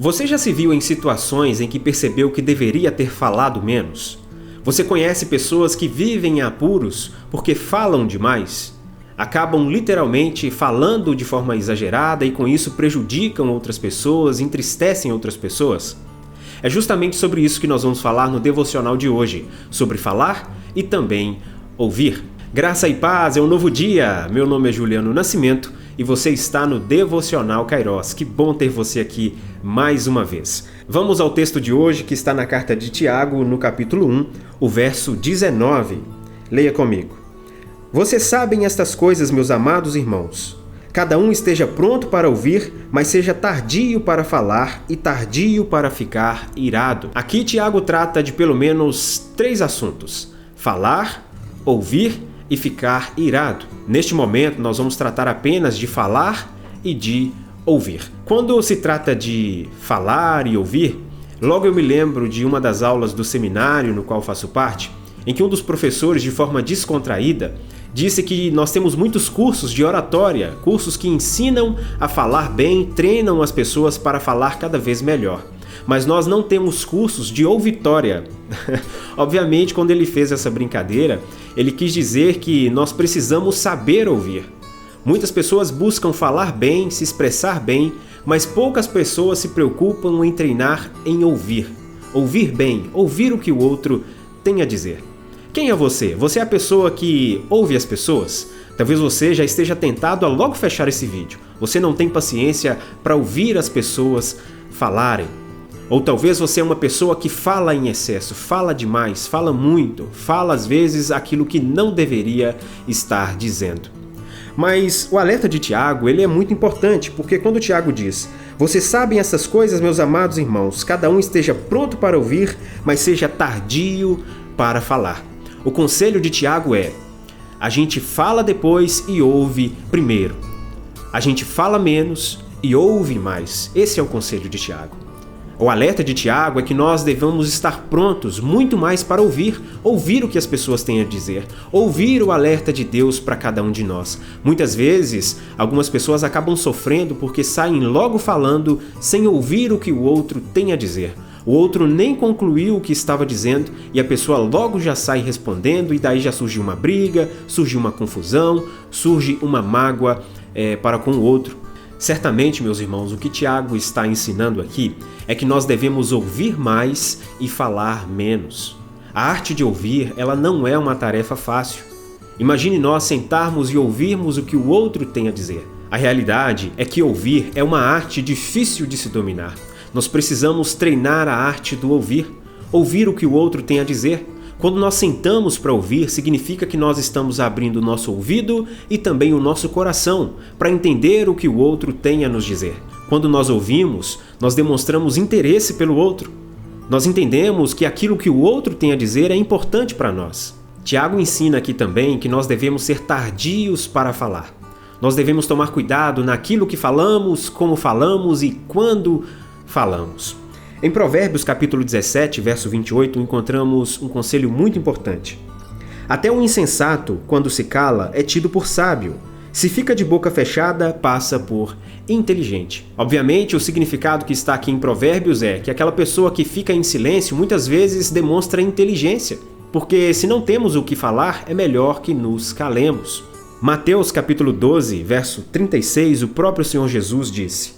Você já se viu em situações em que percebeu que deveria ter falado menos? Você conhece pessoas que vivem em apuros porque falam demais? Acabam literalmente falando de forma exagerada e com isso prejudicam outras pessoas, entristecem outras pessoas? É justamente sobre isso que nós vamos falar no devocional de hoje, sobre falar e também ouvir. Graça e paz, é um novo dia! Meu nome é Juliano Nascimento e você está no Devocional Kairos. Que bom ter você aqui mais uma vez. Vamos ao texto de hoje que está na carta de Tiago, no capítulo 1, o verso 19. Leia comigo. Vocês sabem estas coisas, meus amados irmãos. Cada um esteja pronto para ouvir, mas seja tardio para falar e tardio para ficar irado. Aqui Tiago trata de pelo menos 3 assuntos: falar, ouvir e ficar irado. Neste momento, nós vamos tratar apenas de falar e de ouvir. Quando se trata de falar e ouvir, logo eu me lembro de uma das aulas do seminário no qual faço parte, em que um dos professores, de forma descontraída, disse que nós temos muitos cursos de oratória, cursos que ensinam a falar bem, treinam as pessoas para falar cada vez melhor. Mas nós não temos cursos de ouvitória. Obviamente, quando ele fez essa brincadeira, ele quis dizer que nós precisamos saber ouvir. Muitas pessoas buscam falar bem, se expressar bem, mas poucas pessoas se preocupam em treinar em ouvir. Ouvir bem, ouvir o que o outro tem a dizer. Quem é você? Você é a pessoa que ouve as pessoas? Talvez você já esteja tentado a logo fechar esse vídeo. Você não tem paciência para ouvir as pessoas falarem. Ou talvez você é uma pessoa que fala em excesso, fala demais, fala muito, fala às vezes aquilo que não deveria estar dizendo. Mas o alerta de Tiago, ele é muito importante, porque quando Tiago diz: vocês sabem essas coisas, meus amados irmãos, cada um esteja pronto para ouvir, mas seja tardio para falar. O conselho de Tiago é: a gente fala depois e ouve primeiro. A gente fala menos e ouve mais. Esse é o conselho de Tiago. O alerta de Tiago é que nós devemos estar prontos muito mais para ouvir o que as pessoas têm a dizer, ouvir o alerta de Deus para cada um de nós. Muitas vezes, algumas pessoas acabam sofrendo porque saem logo falando sem ouvir o que o outro tem a dizer. O outro nem concluiu o que estava dizendo e a pessoa logo já sai respondendo e daí já surge uma briga, surge uma confusão, surge uma mágoa para com o outro. Certamente, meus irmãos, o que Tiago está ensinando aqui é que nós devemos ouvir mais e falar menos. A arte de ouvir, ela não é uma tarefa fácil. Imagine nós sentarmos e ouvirmos o que o outro tem a dizer. A realidade é que ouvir é uma arte difícil de se dominar. Nós precisamos treinar a arte do ouvir o que o outro tem a dizer. Quando nós sentamos para ouvir, significa que nós estamos abrindo o nosso ouvido e também o nosso coração para entender o que o outro tem a nos dizer. Quando nós ouvimos, nós demonstramos interesse pelo outro. Nós entendemos que aquilo que o outro tem a dizer é importante para nós. Tiago ensina aqui também que nós devemos ser tardios para falar. Nós devemos tomar cuidado naquilo que falamos, como falamos e quando falamos. Em Provérbios capítulo 17, verso 28, encontramos um conselho muito importante. Até o insensato, quando se cala, é tido por sábio. Se fica de boca fechada, passa por inteligente. Obviamente, o significado que está aqui em Provérbios é que aquela pessoa que fica em silêncio muitas vezes demonstra inteligência, porque se não temos o que falar, é melhor que nos calemos. Mateus capítulo 12, verso 36, o próprio Senhor Jesus disse: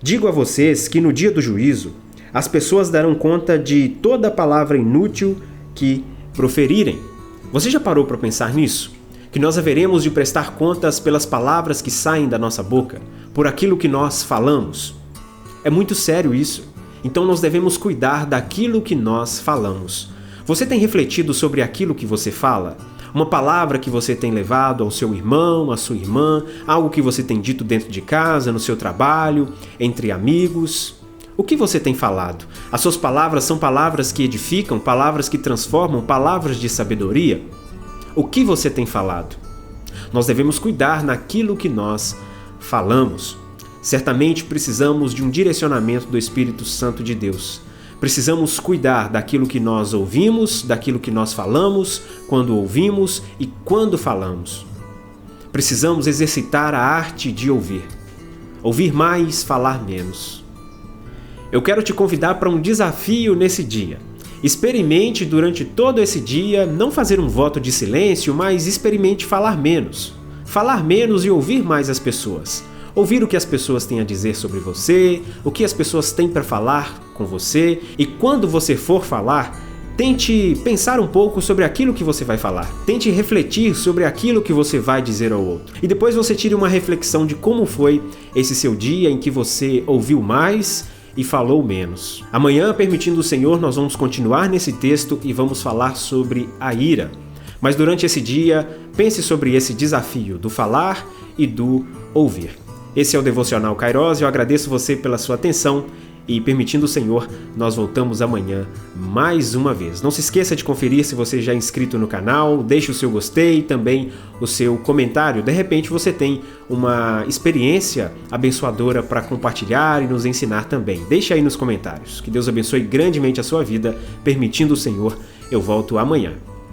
digo a vocês que no dia do juízo, as pessoas darão conta de toda palavra inútil que proferirem. Você já parou para pensar nisso? Que nós haveremos de prestar contas pelas palavras que saem da nossa boca, por aquilo que nós falamos? É muito sério isso. Então nós devemos cuidar daquilo que nós falamos. Você tem refletido sobre aquilo que você fala? Uma palavra que você tem levado ao seu irmão, à sua irmã, algo que você tem dito dentro de casa, no seu trabalho, entre amigos? O que você tem falado? As suas palavras são palavras que edificam, palavras que transformam, palavras de sabedoria? O que você tem falado? Nós devemos cuidar naquilo que nós falamos. Certamente precisamos de um direcionamento do Espírito Santo de Deus. Precisamos cuidar daquilo que nós ouvimos, daquilo que nós falamos, quando ouvimos e quando falamos. Precisamos exercitar a arte de ouvir. Ouvir mais, falar menos. Eu quero te convidar para um desafio nesse dia. Experimente durante todo esse dia não fazer um voto de silêncio, mas experimente falar menos. Falar menos e ouvir mais as pessoas. Ouvir o que as pessoas têm a dizer sobre você, o que as pessoas têm para falar com você, e quando você for falar, tente pensar um pouco sobre aquilo que você vai falar. Tente refletir sobre aquilo que você vai dizer ao outro. E depois você tire uma reflexão de como foi esse seu dia em que você ouviu mais e falou menos. Amanhã, permitindo o Senhor, nós vamos continuar nesse texto e vamos falar sobre a ira. Mas durante esse dia, pense sobre esse desafio do falar e do ouvir. Esse é o Devocional Kairos, eu agradeço você pela sua atenção e, permitindo o Senhor, nós voltamos amanhã mais uma vez. Não se esqueça de conferir se você já é inscrito no canal, deixe o seu gostei e também o seu comentário. De repente você tem uma experiência abençoadora para compartilhar e nos ensinar também. Deixe aí nos comentários. Que Deus abençoe grandemente a sua vida. Permitindo o Senhor, eu volto amanhã.